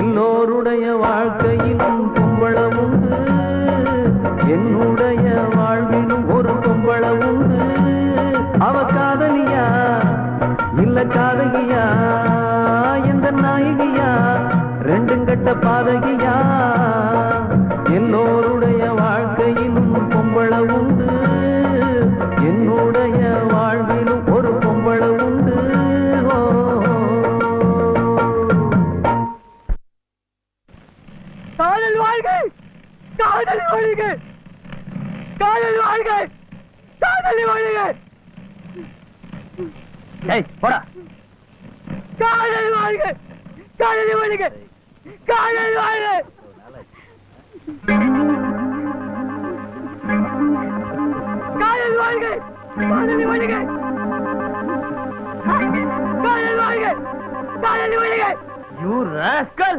எல்லோருடைய வாழ்க்கையிலும் கும்பளம் உண்டு, என்னுடைய வாழ்விலும் ஒரு கும்பளம் உண்டு. அவ காதலியா இல்ல காதகியா, எந்த நாயகியா, ரெண்டும் கட்ட பாதகியா. எல்லோருடைய வாழ்க்கையிலும் கும்பளம் உண்டு, என்னுடைய வாழ்விலும் ஒரு கும்பளம் உண்டு. காதல் வாழ்க, காதல் வாழ்க, காதல் வாழ்க, காதல் வாழ்க. ஏய் போடா. காதல் வாழ்க, காதல் வாழ்க, காதல் வாழ்க. காதல் வாழ்க, காதல் வாழ்க, காதல் வாழ்க, காதல் வாழ்க. You rascal!